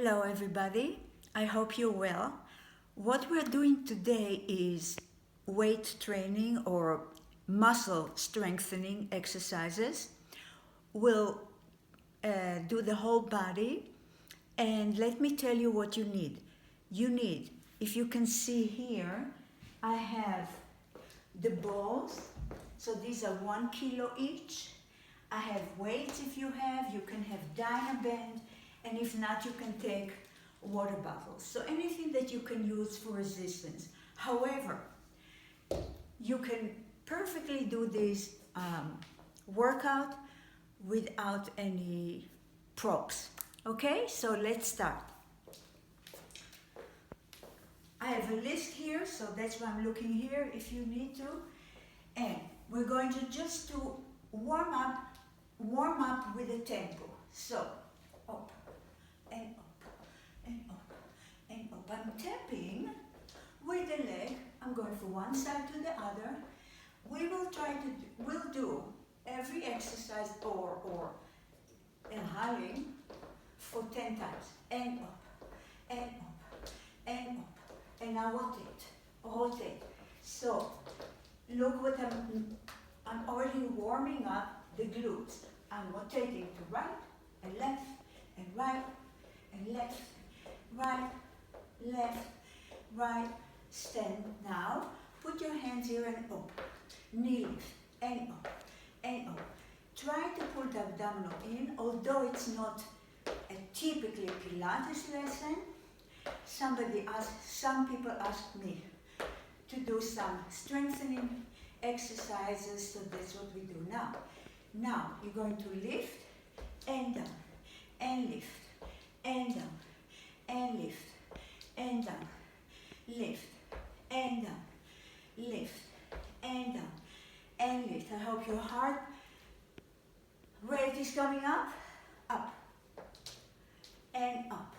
Hello, everybody. I hope you're well. What we're doing today is weight training or muscle strengthening exercises. We'll do the whole body, and let me tell you what you need. You need, if you can see here, I have the balls. So these are 1 kilo each. I have weights if you have. You can have Dynaband, and if not, you can take water bottles. So anything that you can use for resistance. However, you can perfectly do this workout without any props. Okay, so let's start. I have a list here, so that's why I'm looking here if you need to. And we're going to just do warm up with a tempo. So up and up and up and up. I'm tapping with the leg. I'm going from one side to the other. We'll do every exercise or inhaling for 10 times. And up and up and up. And now rotate. So look what I'm already warming up the glutes. I'm rotating to right and left and right and left, right, left, right. Stand now. Put your hands here and up. Knee lift and up and up. Try to pull the abdominal in, although it's not a typically Pilates lesson. Some people ask me to do some strengthening exercises, so that's what we do now. Now you're going to lift and down, and lift, and down, and lift, and down, lift, and down, lift, and down, and lift. I hope your heart rate is coming up, and up.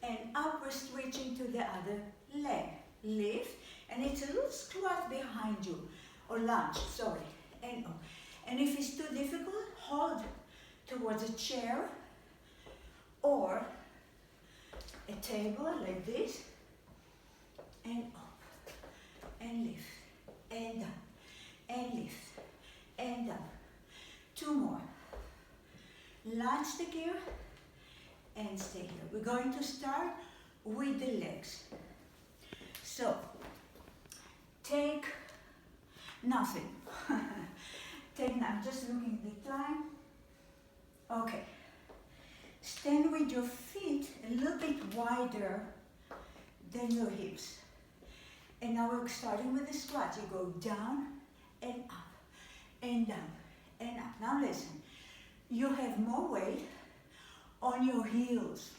And up, we're switching to the other leg. Lift, and it's a little squat behind you, or lunge, sorry, and up. And if it's too difficult, hold towards a chair or a table like this, and up, and lift, and down, and lift, and down. 2 more. Lunge the gear and stay here. We're going to start with the legs. So, take nothing. I'm just looking at the time. Okay. Stand with your feet a little bit wider than your hips. And now we're starting with the squat. You go down and up, and down, and up. Now listen, you have more weight on your heels.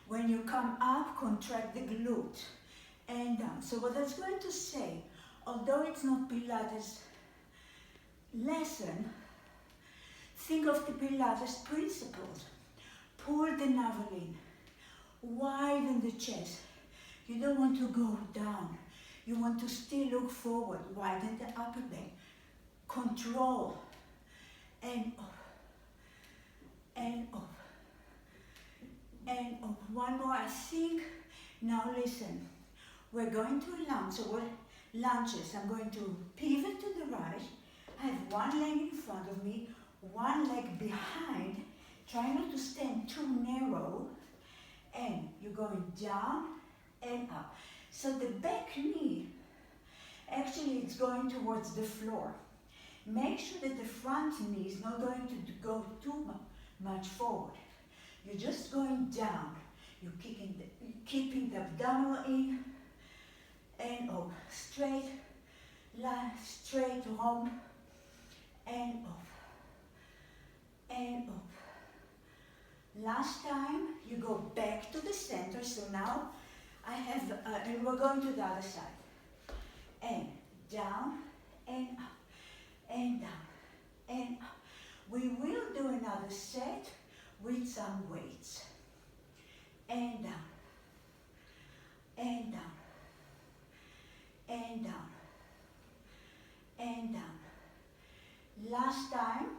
When you come up, contract the glute and down. So what that's going to say, although it's not Pilates lesson, think of the Pilates principles. Pull the navel in, widen the chest. You don't want to go down. You want to still look forward, widen the upper back. Control, and up, and up, and up. One more, I think. Now listen, we're going to lunge. So what lunges? I'm going to pivot to the right. I have one leg in front of me, one leg behind. Try not to stand too narrow. And you're going down and up. So the back knee, actually it's going towards the floor. Make sure that the front knee is not going to go too much forward. You're just going down. You're keeping the abdominal in and up. Straight, straight home and up and up. Last time, you go back to the center. So now I have, and we're going to the other side. And down and up. And down and up. We will do another set with some weights. And down, and down, and down, and down. Last time,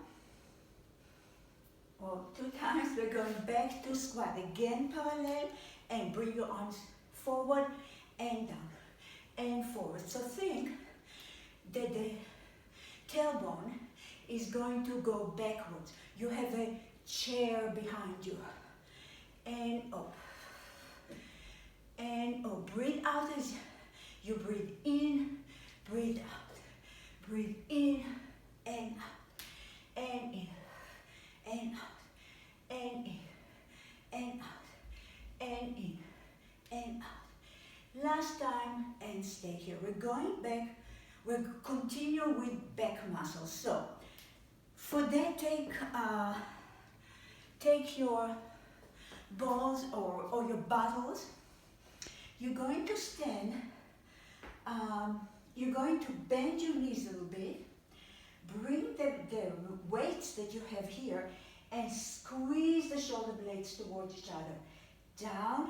or 2 times. We're going back to squat. Again, parallel, and bring your arms forward and down and forward. So think that the tailbone is going to go backwards. You have a chair behind you. And up. And up. Breathe out as you breathe in, breathe out. Breathe in and out. And in. And out. And in. And out. And in. And out. Last time, and stay here. We're going back. We'll continue with back muscles. So, for that, take your balls or your bottles. You're going to stand. You're going to bend your knees a little bit. Bring the weights that you have here and squeeze the shoulder blades towards each other. Down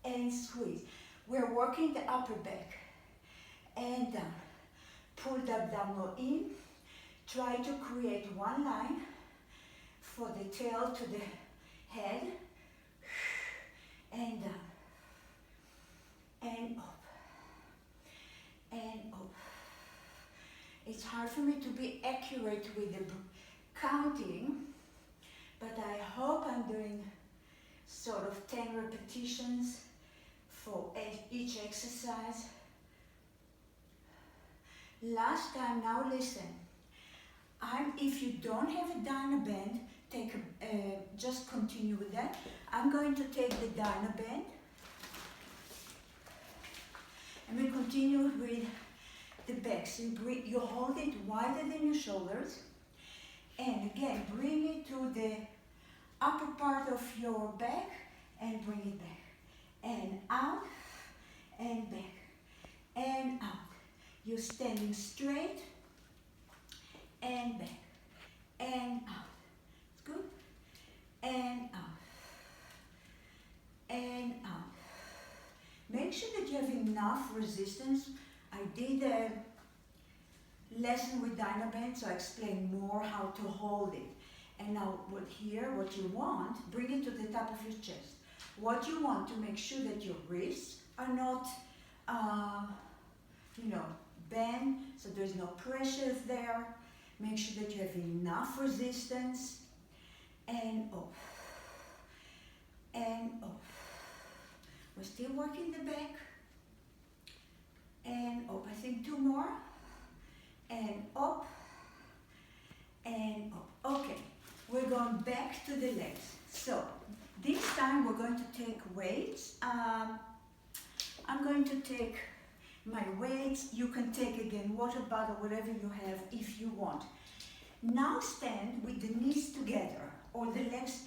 and squeeze. We're working the upper back and down. Pull the abdominal in. Try to create one line for the tail to the head. And down. And up. And up. It's hard for me to be accurate with the counting, but I hope I'm doing sort of 10 repetitions for each exercise. Last time, now listen. If you don't have a Dynaband, just continue with that. I'm going to take the Dynaband, and we continue with the back. So you hold it wider than your shoulders, and again, bring it to the upper part of your back, and bring it back, and out, and back, and out. You're standing straight, and back, and out. It's good. And out. And out. Make sure that you have enough resistance. I did a lesson with Dynaband, so I explained more how to hold it. And now what you want, bring it to the top of your chest. What you want to make sure that your wrists are not, bent, so there's no pressure there. Make sure that you have enough resistance. And up. And up. We're still working the back. And up. I think 2 more. And up. And up. Okay. We're going back to the legs. So, this time we're going to take weights. I'm going to take my weights. You can take again water bottle, whatever you have if you want. Now stand with the knees together or the legs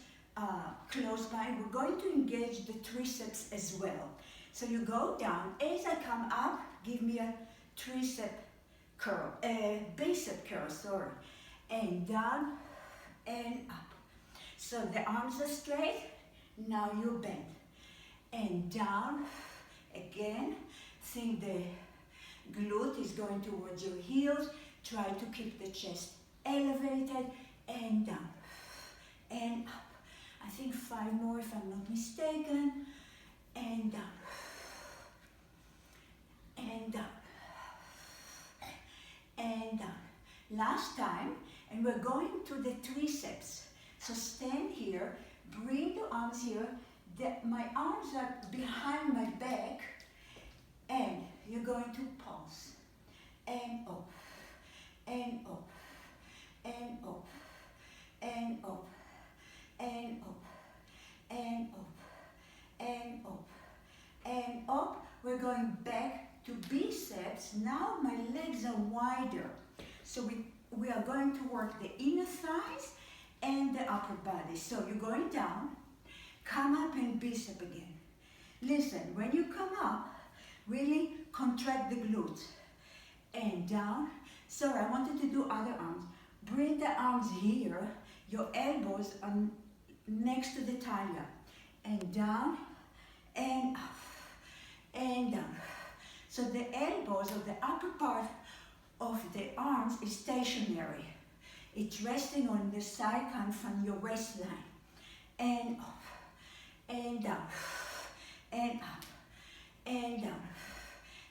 close by. We're going to engage the triceps as well. So you go down. As I come up, give me a tricep curl, bicep curl, sorry. And down and up. So the arms are straight. Now you bend. And down again. Think the glute is going towards your heels. Try to keep the chest elevated and down and up. I think 5 more if I'm not mistaken. And down and down and down. Last time, and we're going to the triceps. So stand here, bring the arms here. My arms are behind my back, and you're going to pulse and up and up and up and up and up and up and up and up. We're going back to biceps. Now my legs are wider, so we are going to work the inner thighs and the upper body. So you're going down, come up and bicep again. Listen, when you come up, really contract the glutes and down. Sorry, I wanted to do other arms. Bring the arms here. Your elbows are next to the tibia. And down and up and down. So the elbows or the upper part of the arms is stationary. It's resting on the side come from your waistline. And up, and down, and up, and down,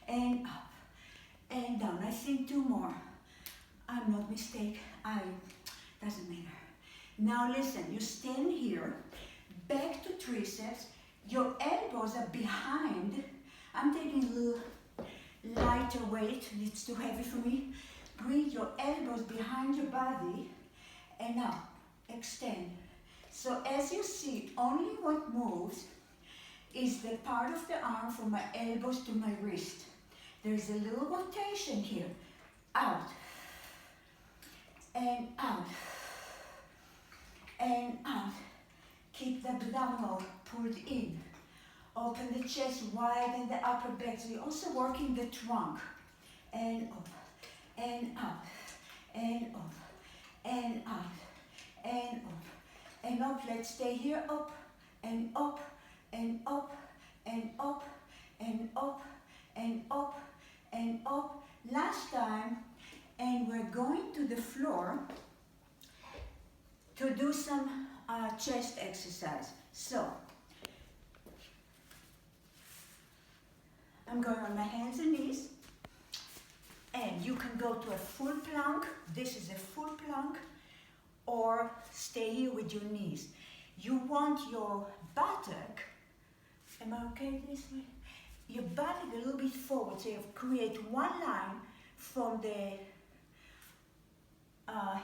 and up, and down. I think 2 more. I'm not mistaken. Doesn't matter. Now listen, you stand here, back to triceps, your elbows are behind. I'm taking a little lighter weight, it's too heavy for me. Bring your elbows behind your body and up, extend. So as you see, only what moves is the part of the arm from my elbows to my wrist. There's a little rotation here, out, and out, and out. Keep the abdominal pulled in. Open the chest, widen the upper back. So you're also working the trunk. And up, and up, and up, and up, and up, and up. Let's stay here, up, and up, and up, and up, and up, and up, and up. Last time, and we're going to the floor to do some chest exercise. So, I'm going on my hands and knees, and you can go to a full plank. This is a full plank, or stay here with your knees. You want your buttock, am I okay this way? Your buttock a little bit forward, so you create one line from the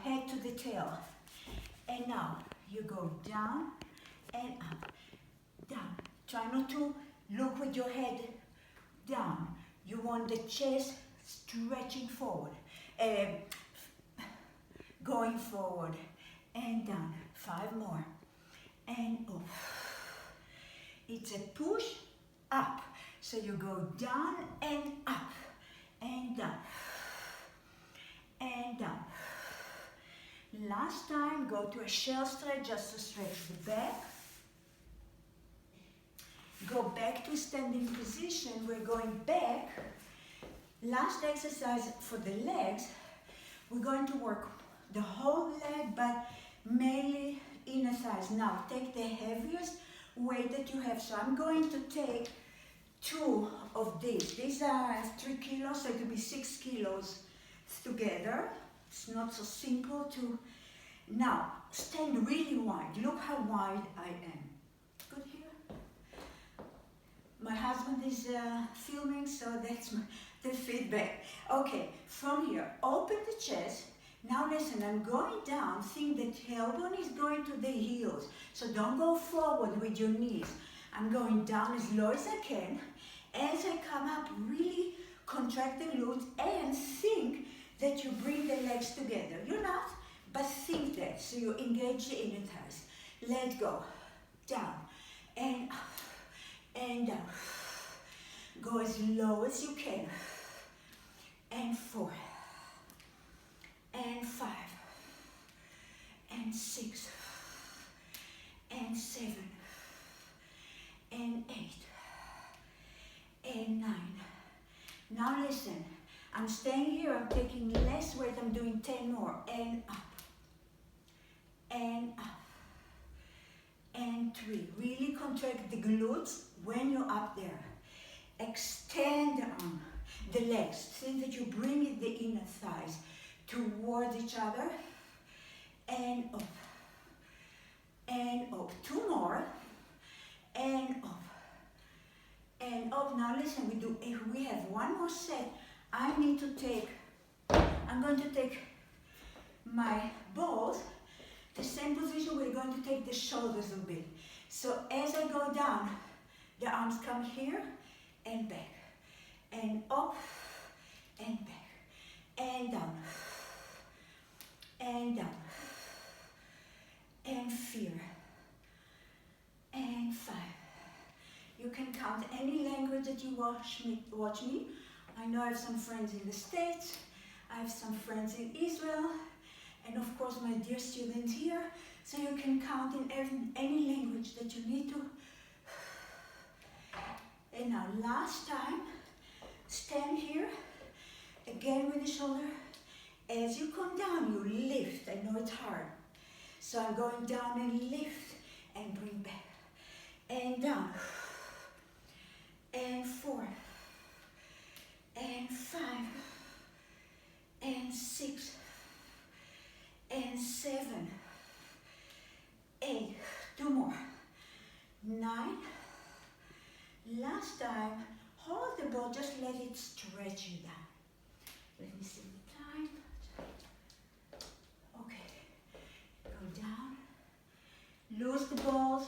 head to the tail. And now you go down and up, down. Try not to look with your head down. You want the chest stretching forward, going forward and down. 5 more and up. It's a push up. So you go down and up and down and down. Last time, go to a shell stretch just to stretch the back. Go back to standing position. We're going back. Last exercise for the legs. We're going to work the whole leg, but mainly inner thighs. Now, take the heaviest weight that you have. So I'm going to take 2 of these. These are 3 kilos, so it could be 6 kilos together. It's not so simple to... Now, stand really wide. Look how wide I am. Good here? My husband is filming, so that's the feedback. Okay, from here, open the chest. Now listen, I'm going down. Think that tailbone is going to the heels. So don't go forward with your knees. I'm going down as low as I can. As I come up, really contract the glutes and think that you bring the legs together. You're not, but think that. So you engage the inner thighs. Let go. Down and up and down. Go as low as you can. And 4 and 5 and 6 and 7 and 8 and 9. Now listen, I'm staying here, I'm taking less weight, I'm doing 10 more. And up and up and 3. Really contract the glutes when you're up there. Extend the arm, the legs. Think that you bring it, the inner thighs towards each other. And up. And up. 2 more. And up. And up. Now listen, if we have 1 more set, I'm going to take my balls, the same position. We're going to take the shoulders a bit. So as I go down, the arms come here and back, and up, and back, and down, and down, and 4, and 5. You can count any language that you watch me. I know I have some friends in the States, I have some friends in Israel, and of course my dear students here, so you can count in any language that you need to. And now last time, stand here, again with the shoulder, As you come down, you lift. I know it's hard. So I'm going down and lift and bring back. And down. And 4. And 5. And 6. And 7. 8. 2 more. 9. Last time, hold the ball, just let it stretch you down. Let me see the time. Okay, go down, lose the balls,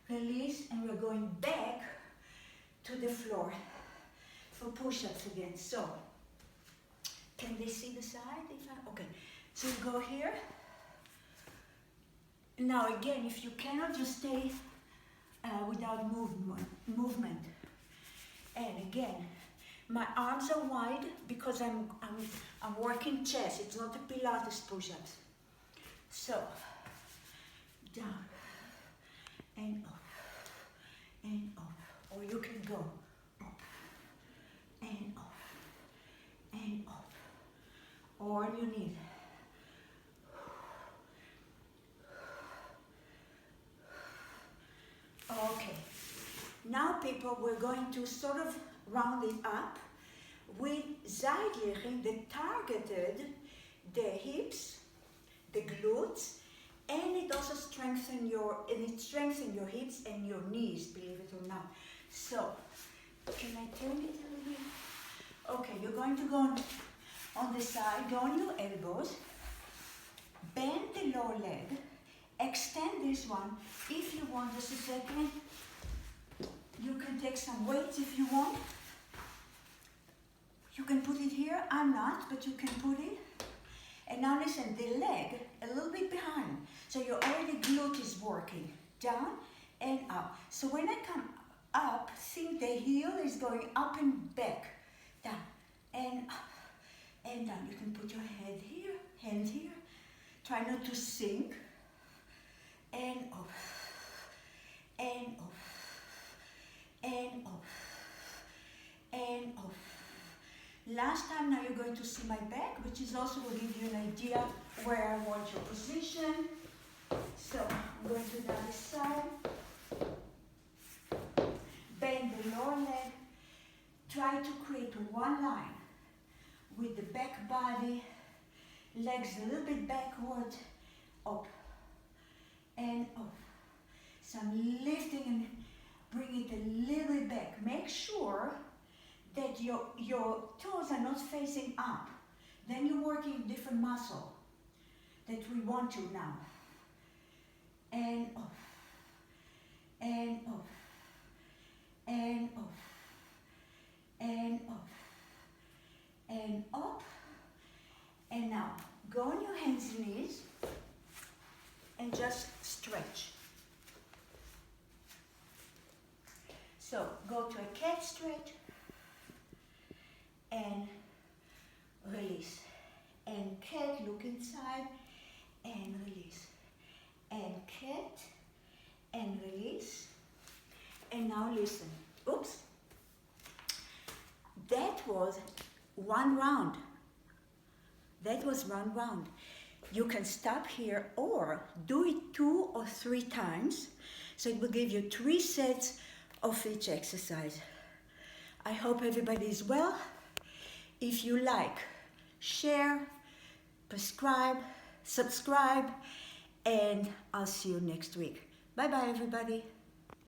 release, and we're going back to the floor for push-ups again. So, can they see the side? Okay, so you go here. Now again, if you cannot, just stay without movement. And again, my arms are wide because I'm working chest. It's not a Pilates push-ups. So, down and up and up. Or you can go up and up and up. Or you need. Okay. Now people, we're going to sort of round it up with Zeitliching that targeted the hips, the glutes, and it also strengthens your hips and your knees, believe it or not. So, can I turn it a little bit? Okay, you're going to go on the side, go on your elbows, bend the lower leg, extend this one. If you want, just a second, you can take some weights if you want. You can put it here, I'm not, but you can put it. And now listen, the leg a little bit behind. So your already glute is working, down and up. So when I come up, think the heel is going up and back, down and up and down. You can put your head here, hand here. Try not to sink. And up, and up, and up, and up. Last time, now you're going to see my back, which is also will give you an idea where I want your position. So I'm going to the other side. Bend the lower leg. Try to create one line with the back body, legs a little bit backward, up and up. So I'm lifting and bring it a little bit back. Make sure that your toes are not facing up. Then you're working different muscle that we want to now. And up, and up, and up, and up, and up. And now, go on your hands and knees and just stretch. So, go to a cat stretch and release. And cat, look inside and release. And cat and release. And now listen. Oops. That was one round. That was one round. You can stop here or do it 2 or 3 times. So it will give you 3 sets of each exercise. I hope everybody is well. If you like, share, subscribe, and I'll see you next week. Bye bye everybody.